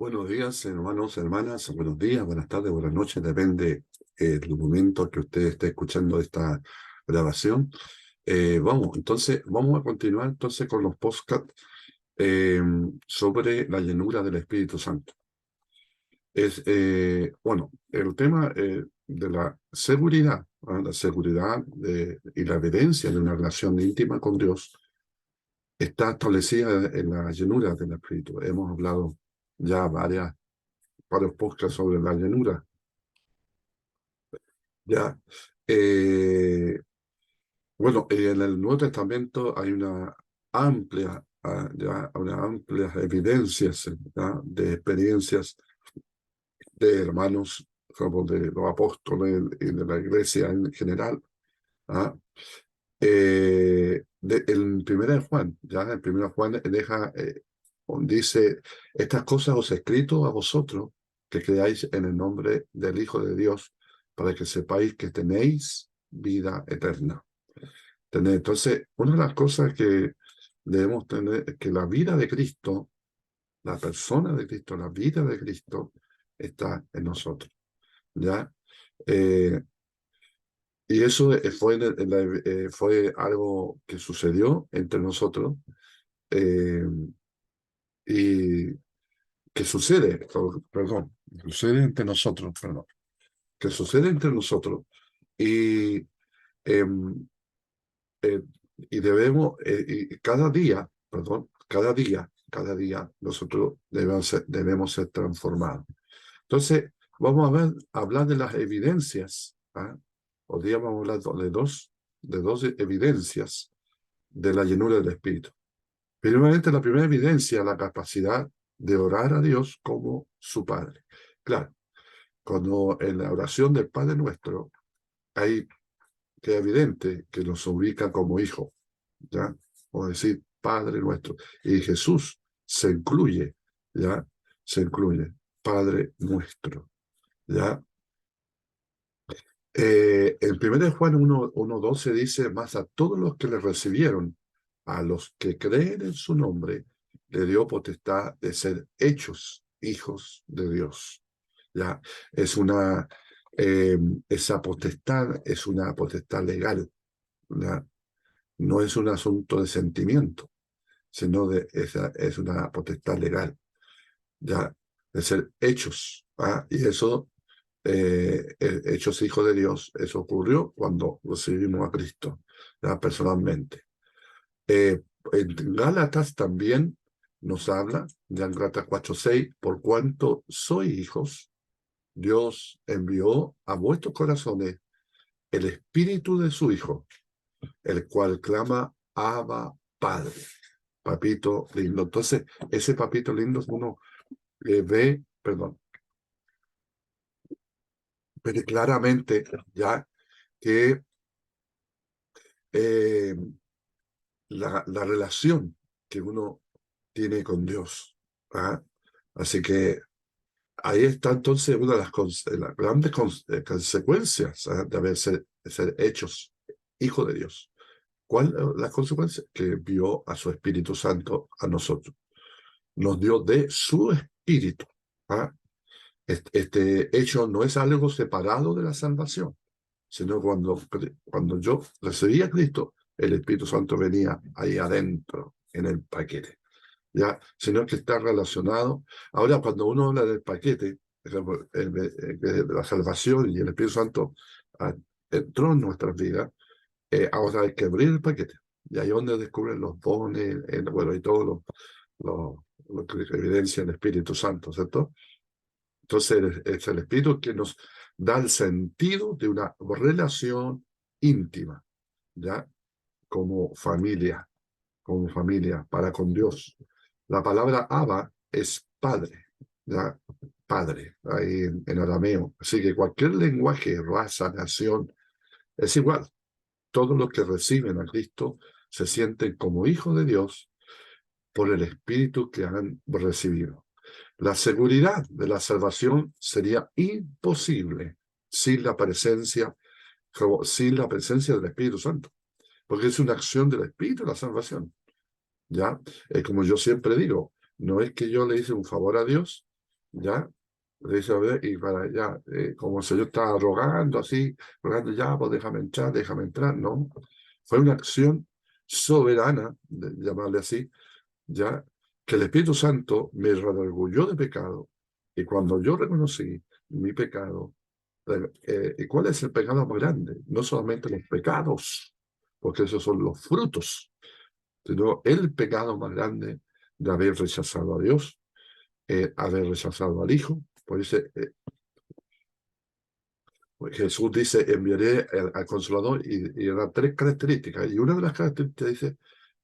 Buenos días, hermanos, hermanas, buenos días, buenas tardes, buenas noches, depende del momento que usted esté escuchando esta grabación. Vamos a continuar entonces con los podcasts sobre la llenura del Espíritu Santo. El tema de la seguridad, la seguridad y la evidencia de una relación íntima con Dios está establecida en la llenura del Espíritu. Hemos hablado ya varios podcasts sobre la llenura. Ya, eh, en el Nuevo Testamento hay una amplias evidencias, ¿ya? De experiencias de hermanos como de los apóstoles y de la iglesia en general. ¿Ah? En Primera de Juan, ya en Primera de Juan dice: estas cosas os he escrito a vosotros que creáis en el nombre del Hijo de Dios, para que sepáis que tenéis vida eterna. Entonces, una de las cosas que debemos tener es que la vida de Cristo, la persona de Cristo, la vida de Cristo está en nosotros, ¿ya? Eh, y eso fue algo que sucedió entre nosotros, eh, y que sucede entre nosotros, perdón, que sucede entre nosotros. Y, em, eh, y debemos, y cada día nosotros debemos ser transformados. Entonces, vamos a hablar de las evidencias. ¿Ah? Hoy día vamos a hablar de dos evidencias de la llenura del Espíritu. Primeramente, la primera evidencia, la capacidad de orar a Dios como su Padre. Claro, cuando en la oración del Padre Nuestro hay que evidente que nos ubica como hijo, ¿ya? O decir Padre Nuestro. Y Jesús se incluye, ¿ya? Se incluye, Padre Nuestro, ¿ya? En 1 Juan 1:12 dice: más a todos los que le recibieron, a los que creen en su nombre, le dio potestad de ser hechos hijos de Dios. Ya es esa potestad es una potestad legal, ¿ya? No es un asunto de sentimiento, sino es una potestad legal, ya, de ser hechos. ¿Ah? Y eso, hechos hijos de Dios, eso ocurrió cuando recibimos a Cristo, ya, personalmente. En Gálatas también nos habla, ya en Gálatas 4:6: por cuanto sois hijos, Dios envió a vuestros corazones el espíritu de su Hijo, el cual clama: Abba, Padre. Papito lindo. Entonces, ese papito lindo uno ve claramente ya que eh, la relación que uno tiene con Dios. ¿Ah? Así que ahí está entonces una de las grandes consecuencias, ¿ah? De ser hechos hijos de Dios. ¿Cuál es la consecuencia? Que envió a su Espíritu Santo a nosotros. Nos dio de su Espíritu. ¿Ah? Este hecho no es algo separado de la salvación, sino cuando yo recibí a Cristo, el Espíritu Santo venía ahí adentro, en el paquete, ¿ya? Sino que está relacionado. Ahora, cuando uno habla del paquete, por ejemplo, de la salvación y el Espíritu Santo ah, entró en nuestras vidas, ahora hay que abrir el paquete. Y ahí es donde descubren los dones, y todo lo que evidencia el Espíritu Santo, ¿cierto? Entonces es el Espíritu que nos da el sentido de una relación íntima, ¿ya? Como familia para con Dios. La palabra Abba es padre, ¿ya? Padre, ahí en arameo. Así que cualquier lenguaje, raza, nación, es igual. Todos los que reciben a Cristo se sienten como hijos de Dios por el Espíritu que han recibido. La seguridad de la salvación sería imposible sin la presencia, sin la presencia del Espíritu Santo, porque es una acción del Espíritu la salvación. ¿Ya? Como yo siempre digo, no es que yo le hice un favor a Dios, ¿ya? Le dice, a ver, y para allá, como el Señor estaba rogando así, rogando, ya, pues déjame entrar, ¿no? Fue una acción soberana, de llamarle así, ya, que el Espíritu Santo me redarguyó de pecado, y cuando yo reconocí mi pecado, ¿y cuál es el pecado más grande? No solamente los pecados, porque esos son los frutos, sino el pecado más grande de haber rechazado a Dios, haber rechazado al Hijo. Por eso Jesús dice, enviaré al Consolador, y da tres características. Y una de las características dice,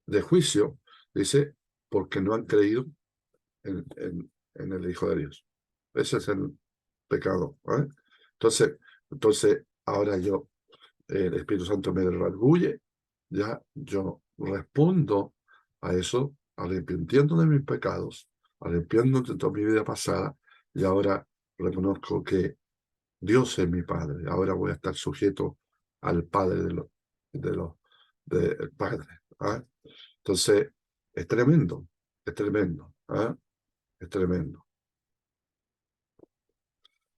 de juicio, dice, porque no han creído en el Hijo de Dios. Ese es el pecado. ¿Vale? Entonces, ahora el Espíritu Santo me redarguye, ya yo respondo a eso, arrepintiendo de mis pecados, arrepintiendo de toda mi vida pasada, y ahora reconozco que Dios es mi Padre. Ahora voy a estar sujeto al Padre de los, del Padre. ¿Ah? Entonces, es tremendo, es tremendo, ¿ah? Es tremendo.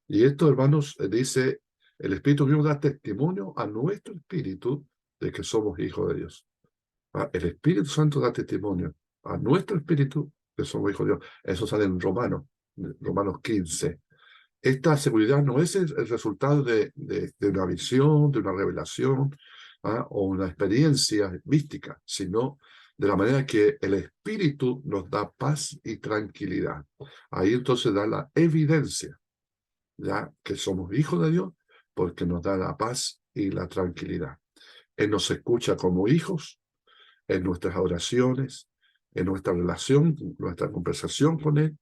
Y esto, hermanos, dice, el Espíritu mismo da testimonio a nuestro espíritu de que somos hijos de Dios. ¿Ah? El Espíritu Santo da testimonio a nuestro espíritu que somos hijos de Dios. Eso sale en Romanos 15. Esta seguridad no es el resultado de una visión, de una revelación, ¿ah? O una experiencia mística, sino de la manera que el Espíritu nos da paz y tranquilidad. Ahí entonces da la evidencia, ya que somos hijos de Dios, porque nos da la paz y la tranquilidad. Él nos escucha como hijos en nuestras oraciones, en nuestra relación, nuestra conversación con Él,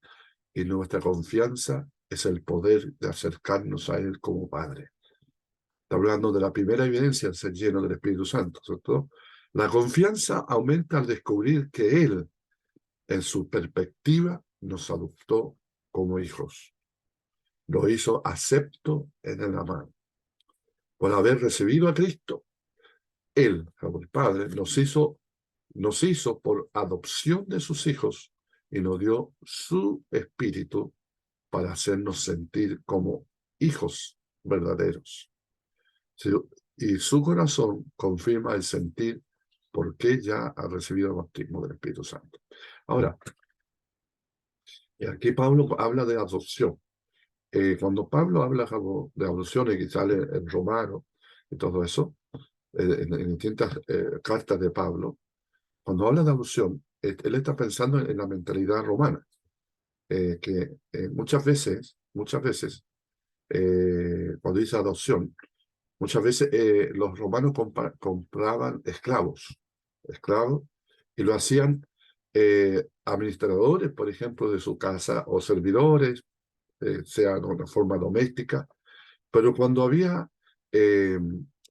y nuestra confianza es el poder de acercarnos a Él como Padre. Está hablando de la primera evidencia, el ser lleno del Espíritu Santo, ¿cierto? La confianza aumenta al descubrir que Él, en su perspectiva, nos adoptó como hijos. Lo hizo acepto en el amado. Por haber recibido a Cristo, Él, como el Padre, nos hizo por adopción de sus hijos y nos dio su espíritu para hacernos sentir como hijos verdaderos. Y su corazón confirma el sentir porque ya ha recibido el bautismo del Espíritu Santo. Ahora, aquí Pablo habla de adopción. Cuando Pablo habla de adopción, y que sale en Romano y todo eso, en distintas cartas de Pablo, cuando habla de adopción, él está pensando en la mentalidad romana, que muchas veces, cuando dice adopción, muchas veces los romanos compraban esclavos, y lo hacían administradores, por ejemplo, de su casa, o servidores, sea de una forma doméstica, pero cuando había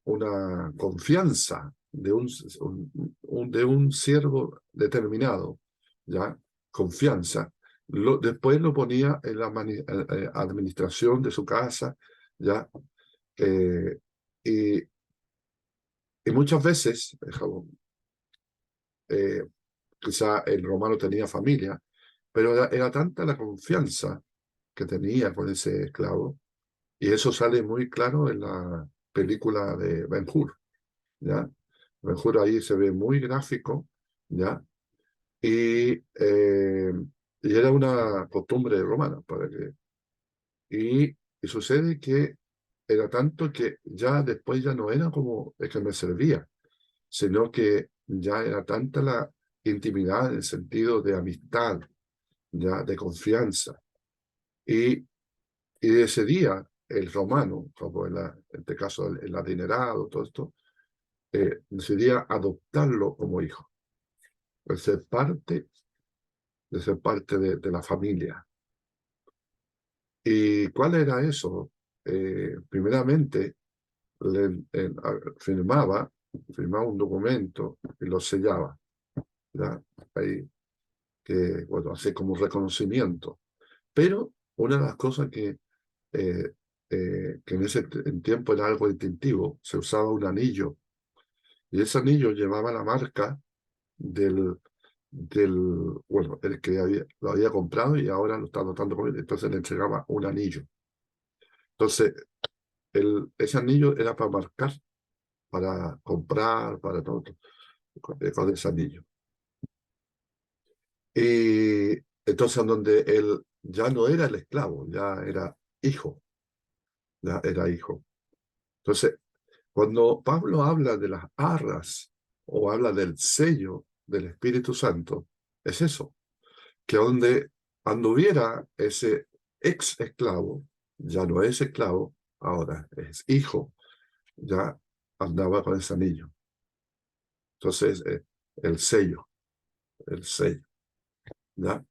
una confianza de de un siervo determinado, ¿ya? Confianza, después lo ponía en la administración de su casa, ¿ya? Eh, y, y muchas veces, eh, quizá el romano tenía familia, pero era tanta la confianza que tenía con ese esclavo, y eso sale muy claro en la película de Ben-Hur, ¿ya? Ben-Hur ahí se ve muy gráfico, ¿ya? Y, eh, y era una costumbre romana, y sucede que era tanto que ya después ya no era como el que me servía, sino que ya era tanta la intimidad en el sentido de amistad, ya de confianza. Y, y ese día, el romano, como en este caso el adinerado, todo esto, decidía adoptarlo como hijo, de ser parte de la familia. ¿Y cuál era eso? Primeramente, firmaba un documento y lo sellaba, ¿ya? Ahí, que, bueno, hace como reconocimiento. Pero una de las cosas eh, que en tiempo era algo distintivo, se usaba un anillo, y ese anillo llevaba la marca del, bueno, el que lo había comprado y ahora lo está tratando con él, entonces le entregaba un anillo. Entonces, ese anillo era para marcar, para comprar, para todo, con ese anillo. Y entonces, donde él ya no era el esclavo, ya era hijo, ya era hijo. Entonces, cuando Pablo habla de las arras o habla del sello del Espíritu Santo, es eso, que donde anduviera ese ex esclavo, ya no es esclavo, ahora es hijo, ya andaba con ese anillo. Entonces, el sello, el sello, ¿ya?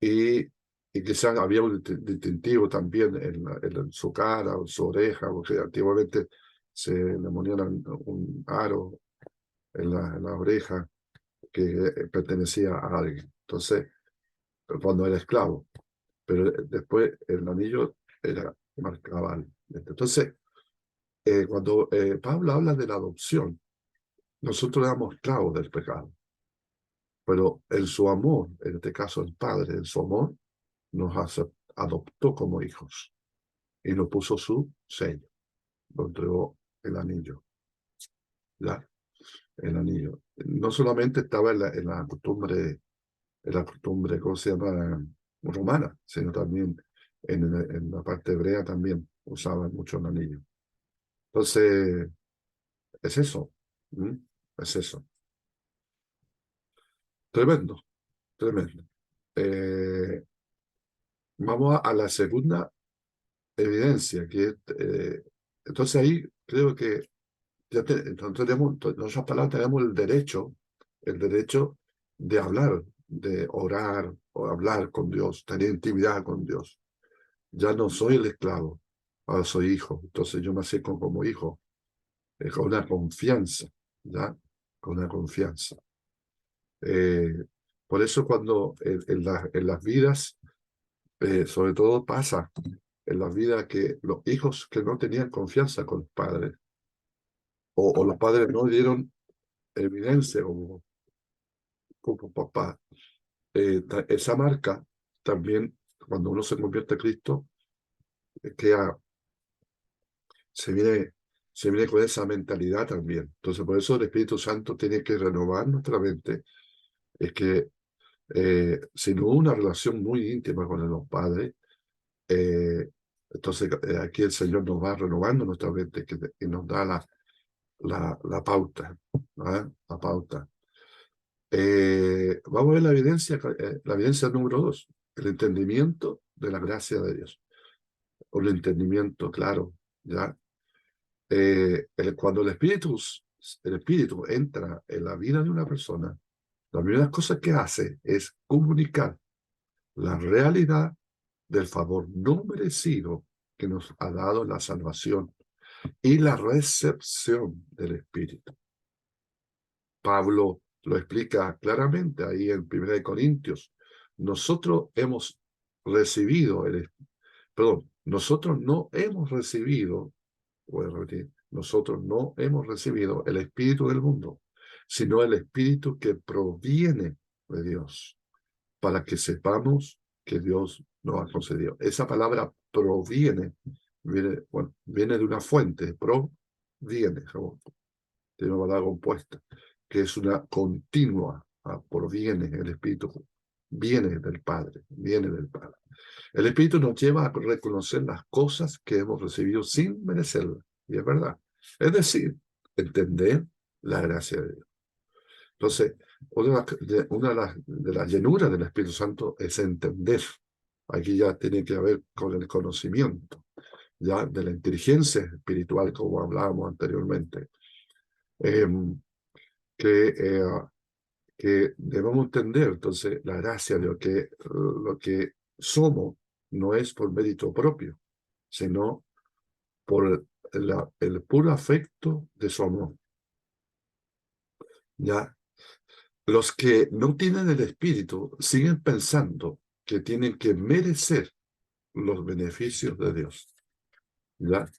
Y, y quizás había un distintivo también en su cara o en su oreja, porque antiguamente se le ponían un aro en la oreja que pertenecía a alguien. Entonces, cuando era esclavo, pero después el anillo era marcaba algo. Entonces, cuando Pablo habla de la adopción, nosotros éramos esclavos del pecado, pero en su amor, en este caso el Padre, en su amor, nos adoptó como hijos y nos puso su sello, nos entregó el anillo, ¿ya? El anillo. No solamente estaba en la costumbre, ¿cómo se llama? Romana, sino también en la parte hebrea también usaban mucho el anillo. Entonces, es eso, ¿m? Es eso. Tremendo, tremendo. Eh, Vamos a la segunda evidencia, que es, entonces ahí creo que entonces en otras palabras, tenemos el derecho de hablar, de orar o hablar con Dios, tener intimidad con Dios. Ya no soy el esclavo, ahora soy hijo. Entonces yo me acerco como hijo, con una confianza, ¿ya? Con una confianza. Eh, por eso cuando en las vidas, sobre todo pasa en las vidas que los hijos que no tenían confianza con los padres, o los padres no dieron evidencia como papá, esa marca también, cuando uno se convierte a Cristo, queda, se viene, se viene con esa mentalidad también. Entonces, por eso el Espíritu Santo tiene que renovar nuestra mente. Es que si no hubo una relación muy íntima con los padres, entonces aquí el Señor nos va renovando nuestra mente que nos da la pauta, ¿verdad? La pauta. Vamos a ver la evidencia número 2, el entendimiento de la gracia de Dios. Un entendimiento claro, ¿ya? Cuando el espíritu entra en la vida de una persona, la primera cosa que hace es comunicar la realidad del favor no merecido que nos ha dado la salvación y la recepción del Espíritu. Pablo lo explica claramente ahí en 1 Corintios. Nosotros hemos recibido, nosotros no hemos recibido, voy a repetir, nosotros no hemos recibido el Espíritu del mundo, sino el Espíritu que proviene de Dios, para que sepamos que Dios nos ha concedido. Esa palabra proviene, viene de una fuente, proviene, tiene una palabra compuesta, que es una continua, proviene, el Espíritu viene del Padre, viene del Padre. El Espíritu nos lleva a reconocer las cosas que hemos recibido sin merecerlas, y es verdad. Es decir, entender la gracia de Dios. Entonces, de las llenuras del Espíritu Santo es entender. Aquí ya tiene que ver con el conocimiento, ya de la inteligencia espiritual, como hablábamos anteriormente. Eh, que, eh, que debemos entender, entonces, la gracia de lo que somos no es por mérito propio, sino por el puro afecto de su amor. ¿Ya? Los que no tienen el Espíritu siguen pensando que tienen que merecer los beneficios de Dios. ¿Ya?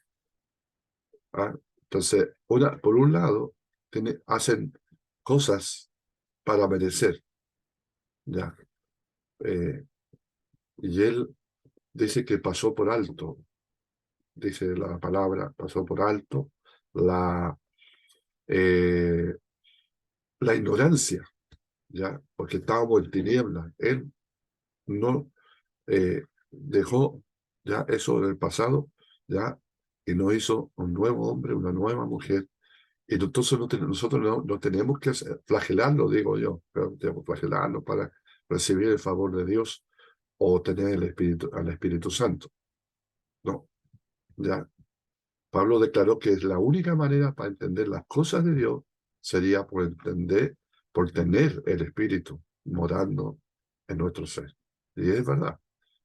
Entonces, por un lado, hacen cosas para merecer. ya. Y él dice que pasó por alto, dice la palabra, pasó por alto la, eh, la ignorancia, ya, porque estábamos en tinieblas. Él no dejó ya eso del pasado, ya, y nos hizo un nuevo hombre, una nueva mujer. Y entonces nosotros no tenemos que flagelarlo, digo yo, pero tenemos que flagelarlo para recibir el favor de Dios o tener al Espíritu Santo. No, ya. Pablo declaró que es la única manera para entender las cosas de Dios sería por tener el Espíritu morando en nuestro ser. Y es verdad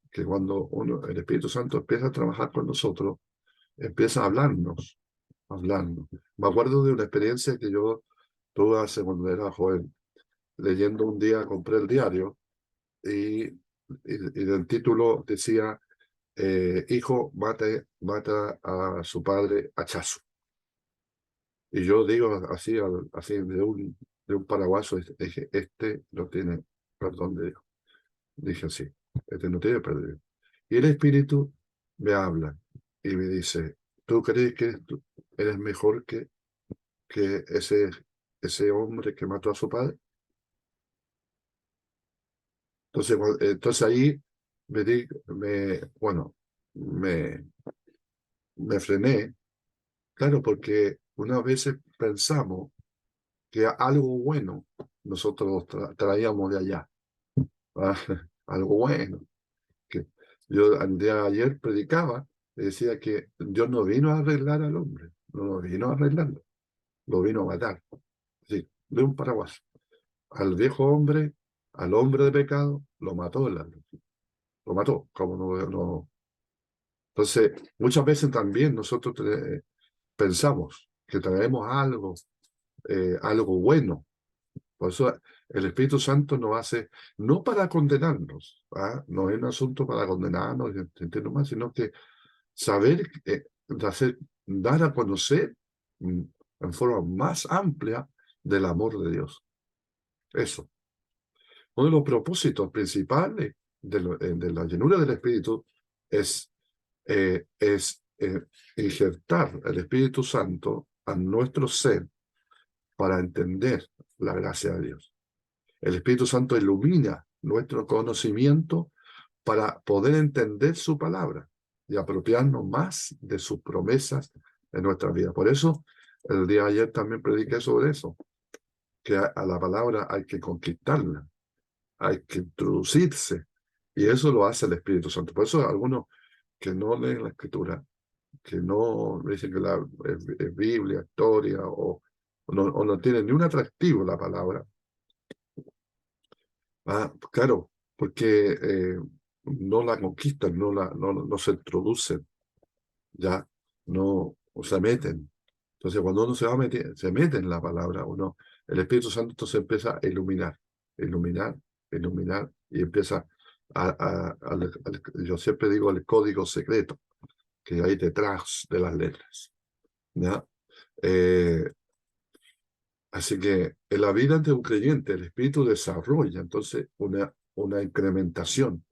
que cuando el Espíritu Santo empieza a trabajar con nosotros, empieza a hablarnos. Me acuerdo de una experiencia que yo tuve hace cuando era joven, leyendo un día, compré el diario y el título decía, hijo mata a su padre hachazo. Y yo digo así, así de un paraguaso, dije, este no tiene perdón de Dios. Dije así, este no tiene perdón. Y el Espíritu me habla y me dice, ¿tú crees que eres mejor que ese hombre que mató a su padre? Entonces ahí bueno, me, me frené, claro, porque unas veces pensamos que algo bueno nosotros traíamos de allá, ¿verdad? Algo bueno. Que yo el día de ayer predicaba y decía que Dios no vino a arreglar al hombre, no vino a arreglarlo, lo vino a matar. Sí, de un paraguas. Al viejo hombre, al hombre de pecado, lo mató el alma. Lo mató, como no. Entonces, muchas veces también nosotros pensamos que traemos algo bueno. Por eso el Espíritu Santo nos hace, no para condenarnos, ¿ah? No es un asunto para condenarnos, más, sino que saber, dar a conocer en forma más amplia del amor de Dios. Eso. Uno de los propósitos principales de la llenura del Espíritu es injertar el Espíritu Santo a nuestro ser para entender la gracia de Dios. El Espíritu Santo ilumina nuestro conocimiento para poder entender su palabra y apropiarnos más de sus promesas en nuestra vida. Por eso, el día de ayer también prediqué sobre eso, que a la palabra hay que conquistarla, hay que introducirse, y eso lo hace el Espíritu Santo. Por eso algunos que no leen la Escritura, que no dicen que es Biblia, historia, o no tienen ni un atractivo la palabra. Claro, porque no la conquistan, no se introducen, ya no o se meten. Entonces, cuando uno se mete en la palabra, el Espíritu Santo entonces empieza a iluminar, iluminar, y empieza yo siempre digo el código secreto que hay detrás de las letras, ¿ya? Eh, Así que en la vida de un creyente, el Espíritu desarrolla entonces una incrementación,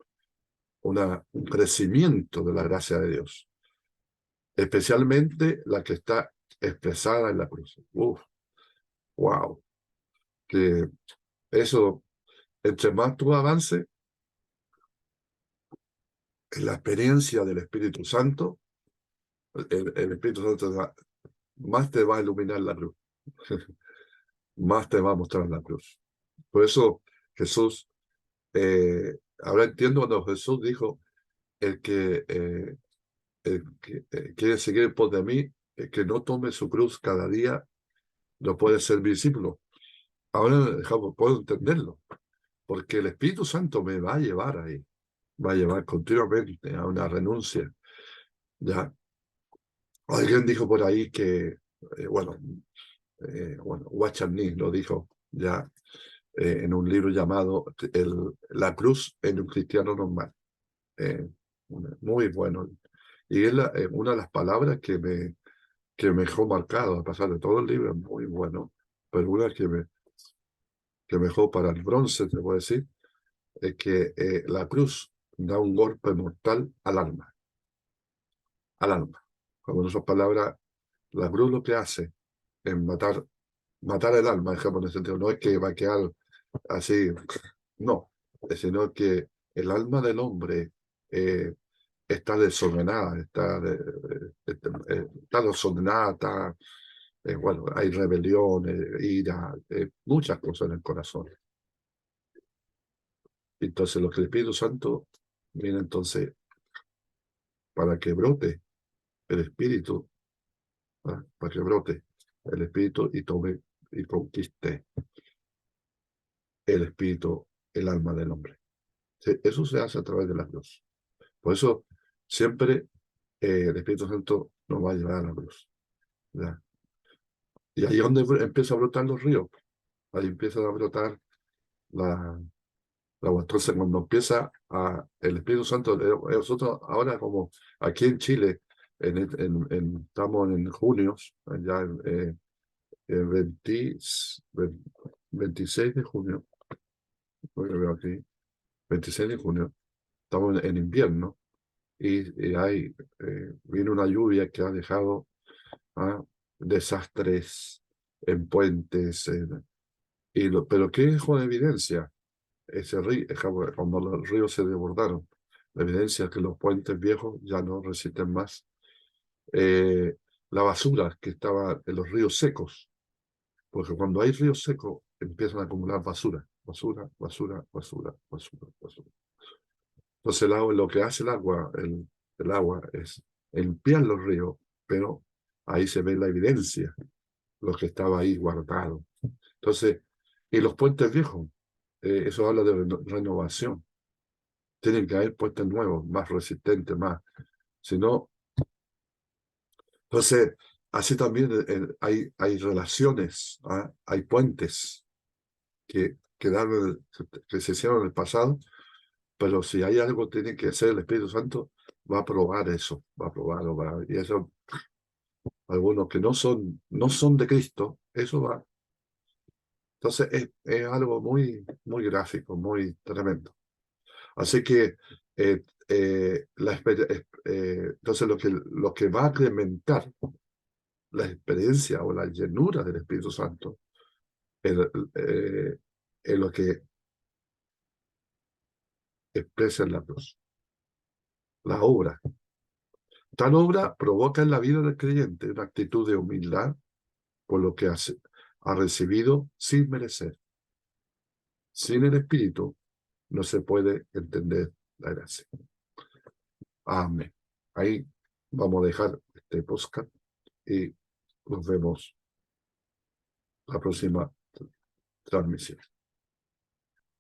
un crecimiento de la gracia de Dios, especialmente la que está expresada en la cruz. Wow, que eso, entre más tú avances en la experiencia del Espíritu Santo, el Espíritu Santo más te va a iluminar la cruz, más te va a mostrar la cruz. Por eso Jesús, ahora entiendo cuando Jesús dijo, el que quiere seguir en pos de mí, el que no tome su cruz cada día, no puede ser mi discípulo. Ahora puedo entenderlo, porque el Espíritu Santo me va a llevar ahí, va a llevar continuamente a una renuncia. Ya, alguien dijo por ahí que, Watchman Nee lo dijo ya en un libro llamado La cruz en un cristiano normal. Muy bueno. Y es una de las palabras que me dejó marcado, a pasar de todo el libro, muy bueno, pero una que me dejó para el bronce, te voy a decir, es que la cruz da un golpe mortal al alma, al alma. Con esas palabras, la cruz lo que hace es matar el alma, digamos, en el sentido, no es que va a quedar así, no, sino que el alma del hombre eh, está desordenada, está desordenada, bueno, hay rebeliones, ira, muchas cosas en el corazón. Entonces, lo que el Espíritu Santo viene entonces para que brote el Espíritu, ¿ah? Para que brote el Espíritu y tome y conquiste el Espíritu, el alma del hombre. Eso se hace a través de la cruz. Por eso, siempre el Espíritu Santo nos va a llevar a la cruz, ¿ya? Y ahí es donde empieza a brotar los ríos. Ahí empiezan a brotar la agua. Entonces, cuando empieza el Espíritu Santo, nosotros ahora como aquí en Chile, estamos en junio, ya el 26 de junio, lo que veo aquí, 26 de junio, estamos en invierno y viene una lluvia que ha dejado desastres en puentes, pero ¿qué dejó de evidencia? Ese río, cuando los ríos se desbordaron, la evidencia es que los puentes viejos ya no resisten más. La basura que estaba en los ríos secos, porque cuando hay ríos secos empiezan a acumular basura, basura, basura, basura, basura, basura. Entonces el agua, lo que hace el agua es limpiar los ríos, pero ahí se ve la evidencia, lo que estaba ahí guardado. Entonces, y los puentes viejos, eso habla de renovación. Tienen que haber puentes nuevos, más resistentes, más. Si no, entonces, así también hay relaciones, hay puentes que se hicieron en el pasado, pero si hay algo que tiene que hacer el Espíritu Santo, va a probar eso, va a probarlo, y eso, algunos que no son de Cristo, eso va. Entonces, es algo muy, muy gráfico, muy tremendo. Así que, entonces lo que va a incrementar la experiencia o la llenura del Espíritu Santo es, es lo que expresa en la cruz, la obra. Tal obra provoca en la vida del creyente una actitud de humildad por lo que ha recibido sin merecer. Sin el Espíritu no se puede entender la gracia. Amén. Ahí vamos a dejar este podcast y nos vemos la próxima transmisión.